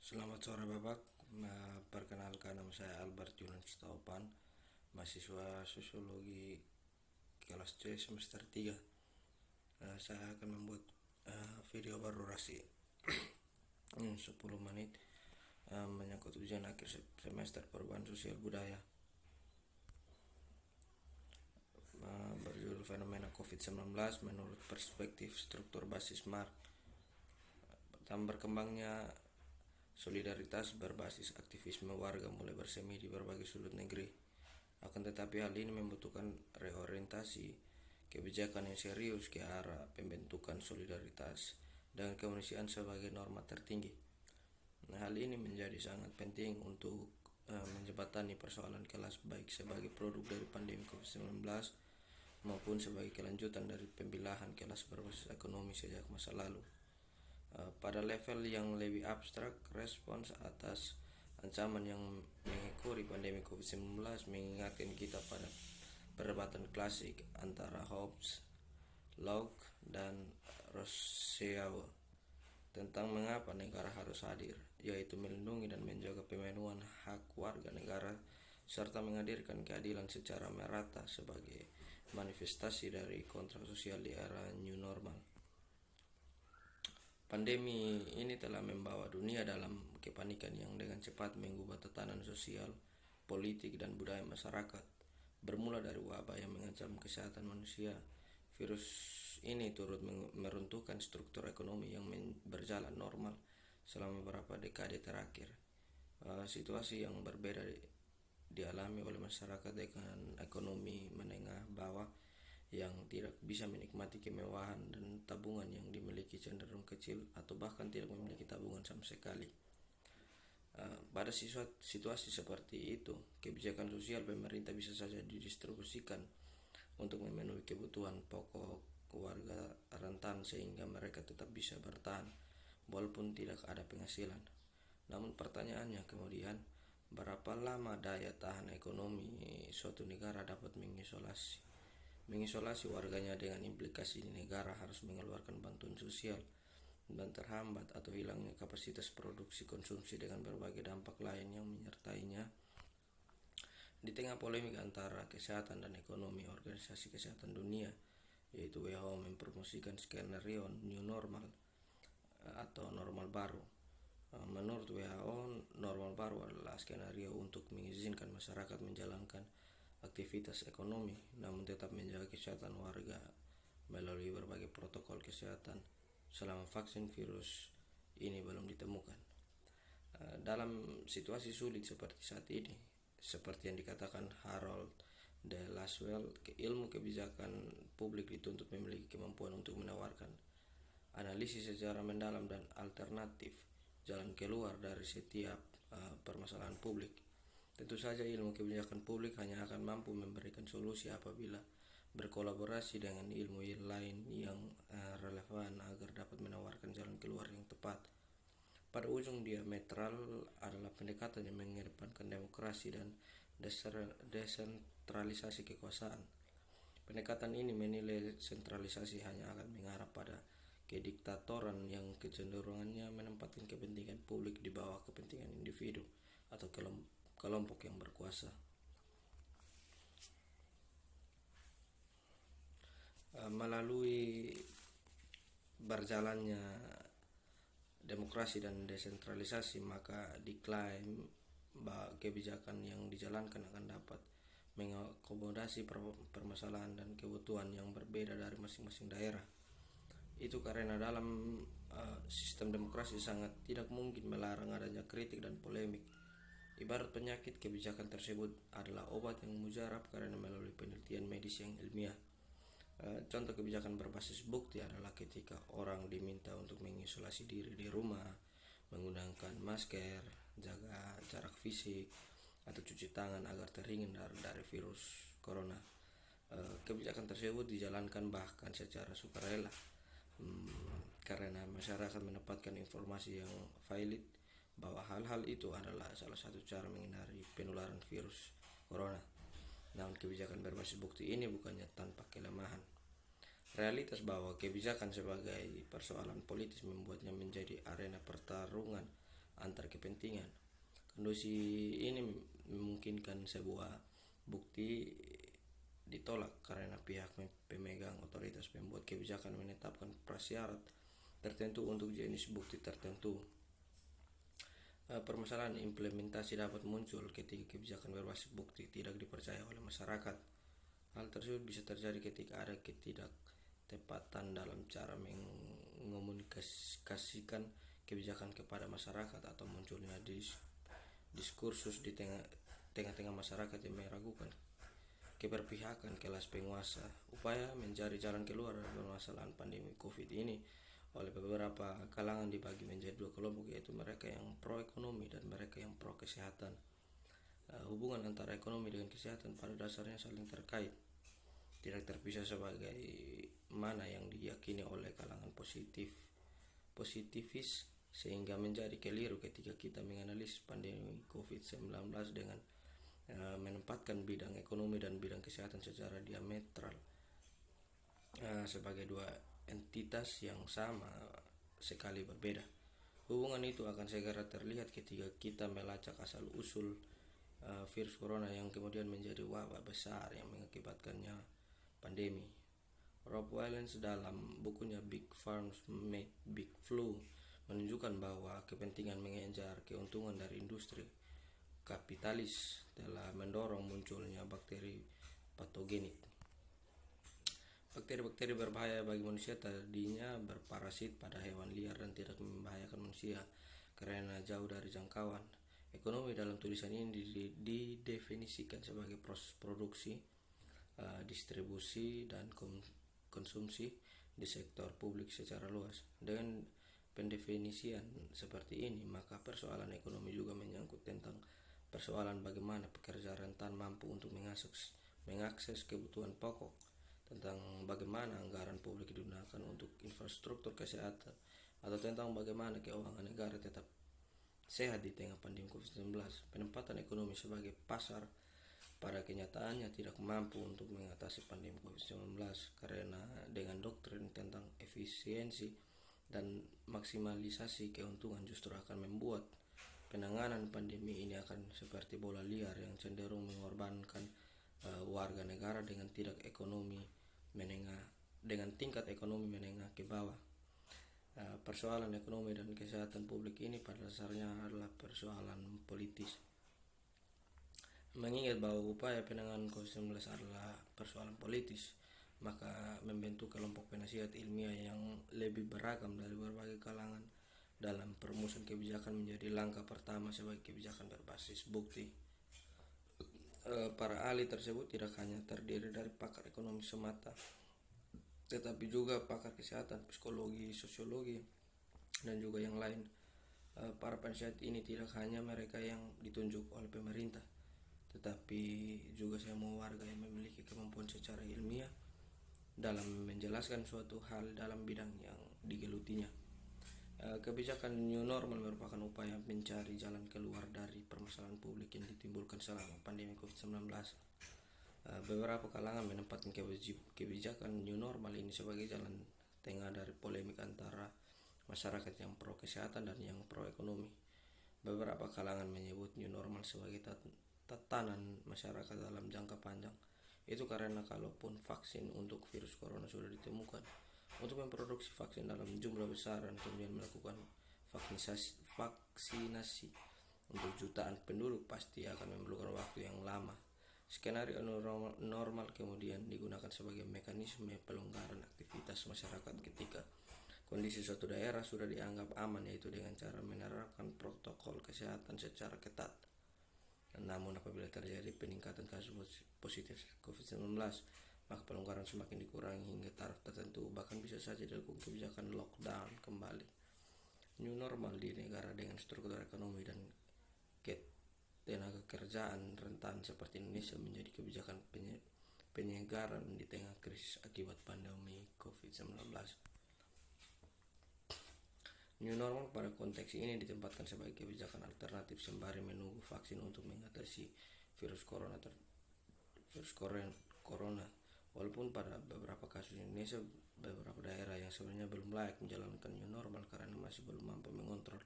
Selamat sore Bapak. Perkenalkan, nama saya Albert Julian Setopan, mahasiswa Sosiologi kelas C semester 3. Saya akan membuat video berdurasi 10 menit menyangkut ujian akhir semester perubahan sosial budaya, berjudul fenomena COVID-19 menurut perspektif struktur basis Marx. Berkembangnya solidaritas berbasis aktivisme warga mulai bersemi di berbagai sudut negeri. Akan tetapi hal ini membutuhkan reorientasi kebijakan yang serius ke arah pembentukan solidaritas dengan kemanusiaan sebagai norma tertinggi. Hal ini menjadi sangat penting untuk menjembatani persoalan kelas, baik sebagai produk dari pandemi COVID-19 maupun sebagai kelanjutan dari pembelahan kelas berbasis ekonomi sejak masa lalu. Pada level yang lebih abstrak, respons atas ancaman yang mengikuti pandemi COVID-19 mengingatkan kita pada perdebatan klasik antara Hobbes, Locke, dan Rousseau tentang mengapa negara harus hadir, yaitu melindungi dan menjaga pemenuhan hak warga negara serta menghadirkan keadilan secara merata sebagai manifestasi dari kontrak sosial di era new normal. Pandemi ini telah membawa dunia dalam kepanikan yang dengan cepat mengubah tatanan sosial, politik, dan budaya masyarakat. Bermula dari wabah yang mengancam kesehatan manusia, virus ini turut meruntuhkan struktur ekonomi yang berjalan normal selama beberapa dekade terakhir. Situasi yang berbeda dialami oleh masyarakat dengan ekonomi menengah bawah yang tidak bisa menikmati kemewahan dan tabungan yang dimiliki cenderung kecil atau bahkan tidak memiliki tabungan sama sekali. Pada situasi seperti itu, kebijakan sosial pemerintah bisa saja didistribusikan untuk memenuhi kebutuhan pokok keluarga rentan sehingga mereka tetap bisa bertahan walaupun tidak ada penghasilan. Namun pertanyaannya kemudian, berapa lama daya tahan ekonomi suatu negara dapat mengisolasi warganya dengan implikasi negara harus mengeluarkan bantuan sosial dan terhambat atau hilangnya kapasitas produksi konsumsi dengan berbagai dampak lain yang menyertainya. Di tengah polemik antara kesehatan dan ekonomi, Organisasi Kesehatan Dunia yaitu WHO mempromosikan skenario new normal atau normal baru. Menurut WHO, normal baru adalah skenario untuk mengizinkan masyarakat menjalankan aktivitas ekonomi namun tetap menjaga kesehatan warga melalui berbagai protokol kesehatan selama vaksin virus ini belum ditemukan. Dalam situasi sulit seperti saat ini, seperti yang dikatakan Harold de Laswell, ilmu kebijakan publik dituntut memiliki kemampuan untuk menawarkan analisis secara mendalam dan alternatif jalan keluar dari setiap permasalahan publik. Tentu saja ilmu kebijakan publik hanya akan mampu memberikan solusi apabila berkolaborasi dengan ilmu lain yang relevan agar dapat menawarkan jalan keluar yang tepat. Pada ujung diametral adalah pendekatan yang mengedepankan demokrasi dan desentralisasi kekuasaan. Pendekatan ini menilai sentralisasi hanya akan mengarah pada kediktatoran yang kecenderungannya menempatkan kepentingan publik di bawah kepentingan individu atau kelompok yang berkuasa. Melalui berjalannya demokrasi dan desentralisasi, maka diklaim bahwa kebijakan yang dijalankan akan dapat mengakomodasi permasalahan dan kebutuhan yang berbeda dari masing-masing daerah. Itu karena dalam sistem demokrasi sangat tidak mungkin melarang adanya kritik dan polemik. Ibarat penyakit, kebijakan tersebut adalah obat yang mujarab karena melalui penelitian medis yang ilmiah. Contoh kebijakan berbasis bukti adalah ketika orang diminta untuk mengisolasi diri di rumah, menggunakan masker, jaga jarak fisik, atau cuci tangan agar terhindar dari virus corona. Kebijakan tersebut dijalankan bahkan secara sukarela karena masyarakat mendapatkan informasi yang valid bahwa hal-hal itu adalah salah satu cara menghindari penularan virus corona. Namun kebijakan berbasis bukti ini bukannya tanpa kelemahan. Realitas bahwa kebijakan sebagai persoalan politis membuatnya menjadi arena pertarungan antar kepentingan. Kondisi ini memungkinkan sebuah bukti ditolak karena pihak pemegang otoritas pembuat kebijakan menetapkan prasyarat tertentu untuk jenis bukti tertentu. Permasalahan implementasi dapat muncul ketika kebijakan berbasis bukti tidak dipercaya oleh masyarakat. Hal tersebut bisa terjadi ketika ada ketidaktepatan dalam cara mengomunikasikan kebijakan kepada masyarakat atau munculnya diskursus di tengah-tengah masyarakat yang meragukan keberpihakan kelas penguasa. Upaya mencari jalan keluar dari permasalahan pandemi COVID ini oleh beberapa kalangan dibagi menjadi dua kelompok, yaitu mereka yang pro ekonomi dan mereka yang pro kesehatan. Hubungan antara ekonomi dengan kesehatan pada dasarnya saling terkait, tidak terpisah sebagai mana yang diyakini oleh kalangan positivis, sehingga menjadi keliru ketika kita menganalisis pandemi COVID-19 dengan menempatkan bidang ekonomi dan bidang kesehatan secara diametral sebagai dua entitas yang sama sekali berbeda. Hubungan itu akan segera terlihat ketika kita melacak asal-usul virus corona yang kemudian menjadi wabah besar yang mengakibatkannya pandemi. Rob Williams dalam bukunya Big Farms Made Big Flu menunjukkan bahwa kepentingan mengejar keuntungan dari industri kapitalis telah mendorong munculnya bakteri patogenik. Bakteri-bakteri berbahaya bagi manusia tadinya berparasit pada hewan liar dan tidak membahayakan manusia karena jauh dari jangkauan. Ekonomi dalam tulisan ini didefinisikan sebagai proses produksi, distribusi, dan konsumsi di sektor publik secara luas. Dengan pendefinisian seperti ini, maka persoalan ekonomi juga menyangkut tentang persoalan bagaimana pekerja rentan mampu untuk mengakses kebutuhan pokok, tentang bagaimana anggaran publik digunakan untuk infrastruktur kesehatan, atau tentang bagaimana keuangan negara tetap sehat di tengah pandemi COVID-19. Penempatan ekonomi sebagai pasar pada kenyataannya tidak mampu untuk mengatasi pandemi COVID-19 karena dengan doktrin tentang efisiensi dan maksimalisasi keuntungan justru akan membuat penanganan pandemi ini akan seperti bola liar yang cenderung mengorbankan warga negara dengan tingkat ekonomi menengah ke bawah. Persoalan ekonomi dan kesehatan publik ini pada dasarnya adalah persoalan politis. Mengingat bahwa upaya penanganan COVID-19 adalah persoalan politis, maka membentuk kelompok penasihat ilmiah yang lebih beragam dari berbagai kalangan dalam perumusan kebijakan menjadi langkah pertama sebagai kebijakan berbasis bukti. Para ahli tersebut tidak hanya terdiri dari pakar ekonomi semata, tetapi juga pakar kesehatan, psikologi, sosiologi, dan juga yang lain. Para penasihat ini tidak hanya mereka yang ditunjuk oleh pemerintah, tetapi juga semua warga yang memiliki kemampuan secara ilmiah dalam menjelaskan suatu hal dalam bidang yang digelutinya. Kebijakan new normal merupakan upaya mencari jalan keluar dari permasalahan publik yang ditimbulkan selama pandemi COVID-19. Beberapa kalangan menempatkan kebijakan new normal ini sebagai jalan tengah dari polemik antara masyarakat yang pro kesehatan dan yang pro ekonomi. Beberapa kalangan menyebut new normal sebagai tatanan masyarakat dalam jangka panjang. Itu karena kalaupun vaksin untuk virus corona sudah ditemukan, untuk memproduksi vaksin dalam jumlah besar dan kemudian melakukan vaksinasi untuk jutaan penduduk pasti akan memerlukan waktu yang lama. Skenario normal kemudian digunakan sebagai mekanisme pelonggaran aktivitas masyarakat ketika kondisi suatu daerah sudah dianggap aman, yaitu dengan cara menerapkan protokol kesehatan secara ketat. Namun apabila terjadi peningkatan kasus positif COVID-19, maka pelonggaran semakin dikurangi hingga taraf tertentu, bahkan bisa saja dilakukan kebijakan lockdown kembali. New normal di negara dengan struktur ekonomi dan tenaga kerjaan rentan seperti Indonesia menjadi kebijakan penyegaran di tengah krisis akibat pandemi COVID-19. New normal pada konteks ini ditempatkan sebagai kebijakan alternatif sembari menunggu vaksin untuk mengatasi virus corona. Walaupun pada beberapa kasus di Indonesia, beberapa daerah yang sebenarnya belum layak menjalankan new normal karena masih belum mampu mengontrol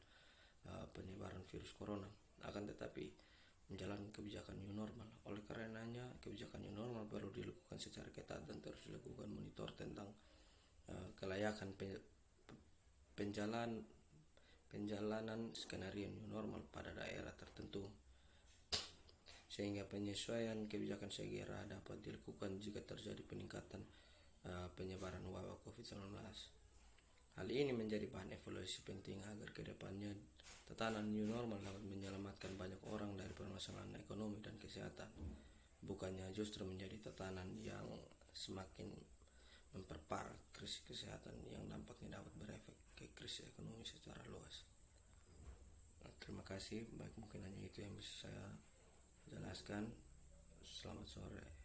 penyebaran virus corona. Akan tetapi menjalankan kebijakan new normal. Oleh karenanya kebijakan new normal perlu dilakukan secara ketat dan terus dilakukan monitor tentang kelayakan penjalanan skenario new normal pada daerah tertentu, sehingga penyesuaian kebijakan segera dapat dilakukan jika terjadi peningkatan penyebaran wabah COVID-19. Hal ini menjadi bahan evaluasi penting agar kedepannya tatanan new normal dapat menyelamatkan banyak orang dari permasalahan ekonomi dan kesehatan, bukannya justru menjadi tatanan yang semakin memperparah krisis kesehatan yang dampaknya dapat berefek ke krisis ekonomi secara luas. Terima kasih, baik mungkin hanya itu yang bisa saya jelaskan. Selamat sore.